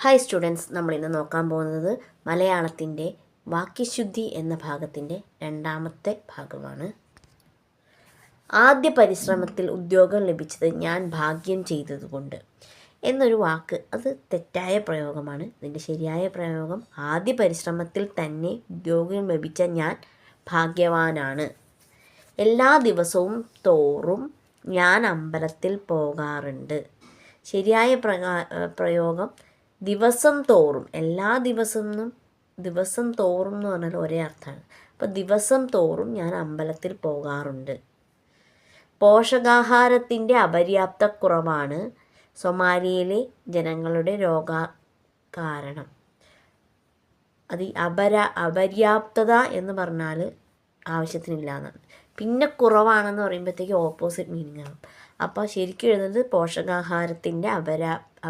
Hi students, നമ്മളിന്ന് നോക്കാൻ പോകുന്നത് മലയാളത്തിൻ്റെ വാക്യശുദ്ധി എന്ന ഭാഗത്തിൻ്റെ രണ്ടാമത്തെ ഭാഗമാണ്. ആദ്യ പരിശ്രമത്തിൽ ഉദ്യോഗം ലഭിച്ചത് ഞാൻ ഭാഗ്യം ചെയ്തതുകൊണ്ട് എന്നൊരു വാക്ക്, അത് തെറ്റായ പ്രയോഗമാണ്. ഇതിൻ്റെ ശരിയായ പ്രയോഗം ആദ്യ പരിശ്രമത്തിൽ തന്നെ ഉദ്യോഗം ലഭിച്ച ഞാൻ ഭാഗ്യവാനാണ്. എല്ലാ ദിവസവും തോറും ഞാൻ അമ്പലത്തിൽ പോകാറുണ്ട്. ശരിയായ പ്രയോഗം ദിവസം തോറും. എല്ലാ ദിവസം തോറും എന്ന് പറഞ്ഞാൽ ഒരേ അർത്ഥമാണ്. അപ്പോൾ ദിവസം തോറും ഞാൻ അമ്പലത്തിൽ പോകാറുണ്ട്. പോഷകാഹാരത്തിൻ്റെ അപര്യാപ്തക്കുറവാണ് സൊമാലിയയിലെ ജനങ്ങളുടെ രോഗ കാരണം. അത് അപര്യാപ്തത എന്ന് പറഞ്ഞാൽ ആവശ്യത്തിനില്ല എന്നാണ്. പിന്നെ കുറവാണെന്ന് പറയുമ്പോഴത്തേക്ക് ഓപ്പോസിറ്റ് മീനിങ് ആകും. അപ്പോൾ ശരിക്കും എഴുതുന്നത് പോഷകാഹാരത്തിൻ്റെ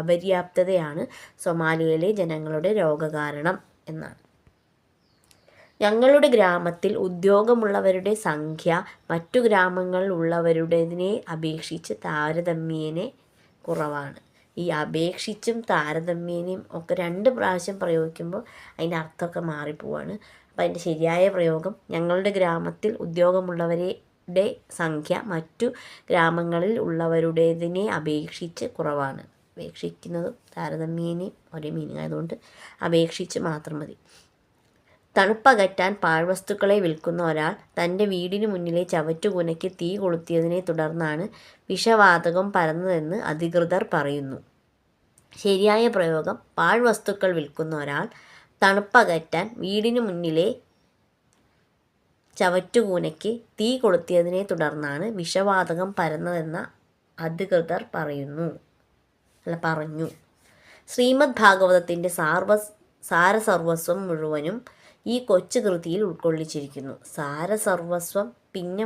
അപര്യാപ്തതയാണ് സൊമാലിയയിലെ ജനങ്ങളുടെ രോഗകാരണം എന്നാണ്. ഞങ്ങളുടെ ഗ്രാമത്തിൽ ഉദ്യോഗമുള്ളവരുടെ സംഖ്യ മറ്റു ഗ്രാമങ്ങളിൽ ഉള്ളവരുടേതിനെ അപേക്ഷിച്ച് താരതമ്യേന കുറവാണ്. ഈ അപേക്ഷിച്ചും താരതമ്യേനയും ഒക്കെ 2 പ്രാവശ്യം പ്രയോഗിക്കുമ്പോൾ അതിൻ്റെ അർത്ഥമൊക്കെ മാറിപ്പോവാണ്. അപ്പോൾ അതിൻ്റെ ശരിയായ പ്രയോഗം ഞങ്ങളുടെ ഗ്രാമത്തിൽ ഉദ്യോഗമുള്ളവരുടെ സംഖ്യ മറ്റു ഗ്രരാമങ്ങളിൽ ഉള്ളവരുടേതിനെ അപേക്ഷിച്ച് കുറവാണ്. അപേക്ഷിക്കുന്നതും താരതമ്യേനയും ഒരേ മീനിങ് ആയതുകൊണ്ട് അപേക്ഷിച്ച് മാത്രം മതി. തണുപ്പകറ്റാൻ പാഴ്വസ്തുക്കളെ വിൽക്കുന്ന ഒരാൾ തൻ്റെ വീടിന് മുന്നിലെ ചവറ്റുകുനയ്ക്ക് തീ കൊളുത്തിയതിനെ തുടർന്നാണ് വിഷവാതകം പരന്നതെന്ന് അധികൃതർ പറയുന്നു. ശരിയായ പ്രയോഗം പാഴ്വസ്തുക്കൾ വിൽക്കുന്ന ഒരാൾ തണുപ്പകറ്റാൻ വീടിന് മുന്നിലെ ചവറ്റുകൂനയ്ക്ക് തീ കൊളുത്തിയതിനെ തുടർന്നാണ് വിഷവാതകം പരന്നതെന്ന അധികൃതർ പറഞ്ഞു. ശ്രീമദ് ഭാഗവതത്തിൻ്റെ സാരസർവസ്വം മുഴുവനും ഈ കൊച്ചു കൃതിയിൽ ഉൾക്കൊള്ളിച്ചിരിക്കുന്നു. സാരസർവസ്വം പിന്നെ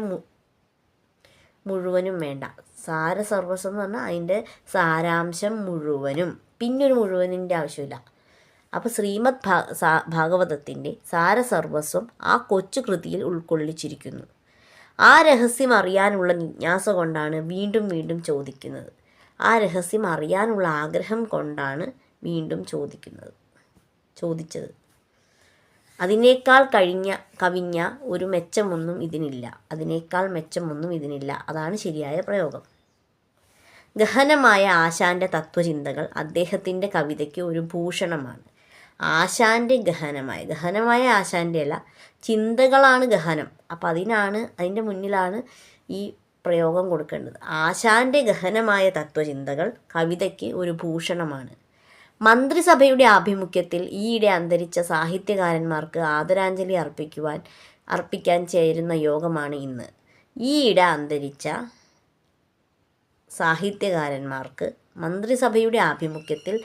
മുഴുവനും വേണ്ട. സാരസർവസ്വം എന്ന് പറഞ്ഞാൽ അതിൻ്റെ സാരാംശം മുഴുവനും, പിന്നൊരു മുഴുവനിൻ്റെ ആവശ്യമില്ല. അപ്പോൾ ശ്രീമദ് ഭാഗവതത്തിൻ്റെ സാരസർവസ്വം ആ കൊച്ചു കൃതിയിൽ ഉൾക്കൊള്ളിച്ചിരിക്കുന്നു. ആ രഹസ്യം അറിയാനുള്ള ജിജ്ഞാസ കൊണ്ടാണ് വീണ്ടും വീണ്ടും ചോദിക്കുന്നത്. ആ രഹസ്യം അറിയാനുള്ള ആഗ്രഹം കൊണ്ടാണ് വീണ്ടും ചോദിച്ചത്. അതിനേക്കാൾ കവിഞ്ഞ ഒരു മെച്ചമൊന്നും ഇതിനില്ല. അതാണ് ശരിയായ പ്രയോഗം. ഗഹനമായ ആശാൻ്റെ തത്വചിന്തകൾ അദ്ദേഹത്തിൻ്റെ കവിതയ്ക്ക് ഒരു ഭൂഷണമാണ്. ആശാൻ്റെ ഗഹനമായ ആശാൻ്റെ അല്ല, ചിന്തകളാണ് ഗഹനം. അപ്പം അതിൻ്റെ മുന്നിലാണ് ഈ പ്രയോഗം കൊടുക്കേണ്ടത്. ആശാൻ്റെ ഗഹനമായ തത്വചിന്തകൾ കവിതയ്ക്ക് ഒരു ഭൂഷണമാണ്. മന്ത്രിസഭയുടെ ആഭിമുഖ്യത്തിൽ ഈയിടെ അന്തരിച്ച സാഹിത്യകാരന്മാർക്ക് ആദരാഞ്ജലി അർപ്പിക്കാൻ ചേരുന്ന യോഗമാണ് ഇന്ന്. ഈയിടെ അന്തരിച്ച സാഹിത്യകാരന്മാർക്ക് മന്ത്രിസഭയുടെ ആഭിമുഖ്യത്തിൽ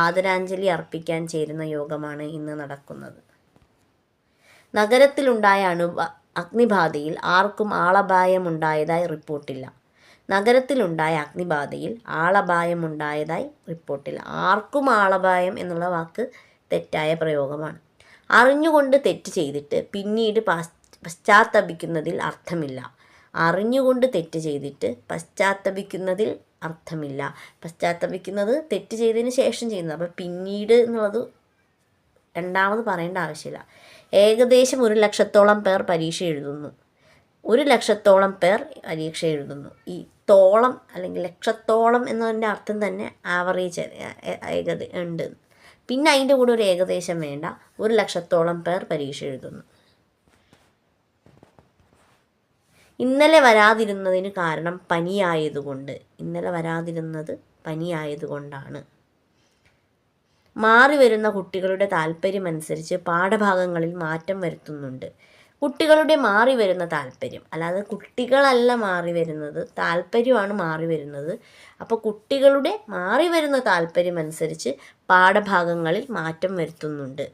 ആദരാഞ്ജലി അർപ്പിക്കാൻ ചേരുന്ന യോഗമാണ് ഇന്ന് നടക്കുന്നത്. നഗരത്തിലുണ്ടായ അഗ്നിബാധയിൽ ആർക്കും ആളപായമുണ്ടായതായി റിപ്പോർട്ടില്ല. ആർക്കും ആളപായം എന്നുള്ള വാക്ക് തെറ്റായ പ്രയോഗമാണ്. അറിഞ്ഞുകൊണ്ട് തെറ്റ് ചെയ്തിട്ട് പിന്നീട് പശ്ചാത്തപിക്കുന്നതിൽ അർത്ഥമില്ല. പശ്ചാത്തപിക്കുന്നത് തെറ്റ് ചെയ്തതിന് ശേഷം ചെയ്യുന്നത്. അപ്പോൾ പിന്നീട് എന്നുള്ളത് രണ്ടാമത് പറയേണ്ട ആവശ്യമില്ല. ഏകദേശം 100,000-ഓളം പേർ പരീക്ഷ എഴുതുന്നു. 100,000-ഓളം പേർ പരീക്ഷ എഴുതുന്നു. ഈ തോളം അല്ലെങ്കിൽ ലക്ഷത്തോളം എന്നതിൻ്റെ അർത്ഥം തന്നെ ആവറേജ് ഉണ്ട്. പിന്നെ അതിൻ്റെ കൂടെ ഒരു ഏകദേശം വേണ്ട. 100,000-ഓളം പേർ പരീക്ഷ എഴുതുന്നു. ഇന്നലെ വരാതിരുന്നതിന് കാരണം പനിയായതുകൊണ്ടാണ്. മാറി വരുന്ന കുട്ടികളുടെ താല്പര്യമനുസരിച്ച് പാഠഭാഗങ്ങളിൽ മാറ്റം വരുത്തുന്നുണ്ട്. കുട്ടികളുടെ മാറി വരുന്ന താല്പര്യം, അല്ലാതെ കുട്ടികളല്ല മാറി വരുന്നത്, താല്പര്യമാണ് മാറി വരുന്നത്. അപ്പോൾ കുട്ടികളുടെ മാറി വരുന്ന താല്പര്യമനുസരിച്ച് പാഠഭാഗങ്ങളിൽ മാറ്റം വരുത്തുന്നുണ്ട്.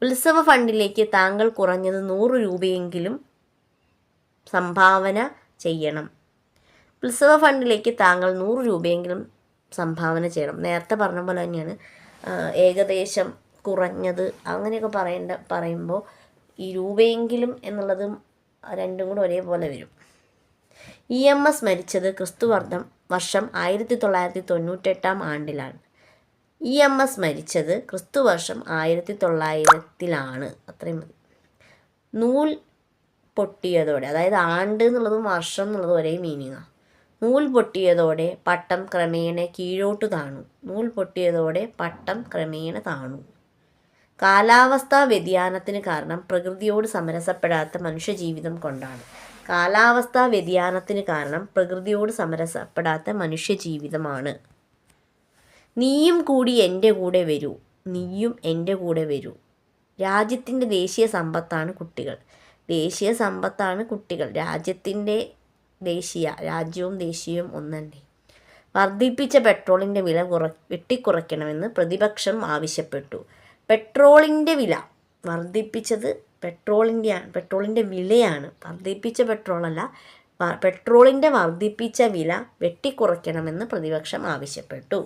ഉത്സവ ഫണ്ടിലേക്ക് താങ്കൾ കുറഞ്ഞത് 100 രൂപയെങ്കിലും സംഭാവന ചെയ്യണം. ഉത്സവ ഫണ്ടിലേക്ക് താങ്കൾ 100 രൂപയെങ്കിലും സംഭാവന ചെയ്യണം. നേരത്തെ പറഞ്ഞ പോലെ തന്നെയാണ്. ഏകദേശം, കുറഞ്ഞത് അങ്ങനെയൊക്കെ പറയുമ്പോൾ ഈ രൂപയെങ്കിലും എന്നുള്ളതും രണ്ടും കൂടെ ഒരേപോലെ വരും. EMS മരിച്ചത് ക്രിസ്തുവർഷം 1998 ആണ്ടിലാണ്. EMS മരിച്ചത് ക്രിസ്തുവർഷം 1900-ലാണ്. അത്രയും മതി. നൂൽ പൊട്ടിയതോടെ, അതായത് ആണ്ട് എന്നുള്ളതും വർഷം എന്നുള്ളതും ഒരേ മീനിങ്ങാണ്. നൂൽ പൊട്ടിയതോടെ പട്ടം ക്രമേണ കീഴോട്ട് താണു. നൂൽ പൊട്ടിയതോടെ പട്ടം ക്രമേണ താണു. കാലാവസ്ഥാ വ്യതിയാനത്തിന് കാരണം പ്രകൃതിയോട് സമരസപ്പെടാത്ത മനുഷ്യജീവിതം കൊണ്ടാണ്. കാലാവസ്ഥാ വ്യതിയാനത്തിന് കാരണം പ്രകൃതിയോട് സമരസപ്പെടാത്ത മനുഷ്യജീവിതമാണ്. നീയും കൂടി എൻ്റെ കൂടെ വരൂ, നീയും എൻ്റെ കൂടെ വരൂ. രാജ്യത്തിൻ്റെ ദേശീയ സമ്പത്താണ് കുട്ടികൾ. ദേശീയ സമ്പത്താണ് കുട്ടികൾ. രാജ്യവും ദേശീയവും ഒന്നല്ലേ. വർദ്ധിപ്പിച്ച പെട്രോളിൻ്റെ വില വെട്ടിക്കുറയ്ക്കണമെന്ന് പ്രതിപക്ഷം ആവശ്യപ്പെട്ടു. പെട്രോളിൻ്റെ വില വർദ്ധിപ്പിച്ചത് പെട്രോളിൻ്റെ വിലയാണ്, വർദ്ധിപ്പിച്ച പെട്രോളല്ല. പെട്രോളിൻ്റെ വർദ്ധിപ്പിച്ച വില വെട്ടിക്കുറയ്ക്കണമെന്ന് പ്രതിപക്ഷം ആവശ്യപ്പെട്ടു.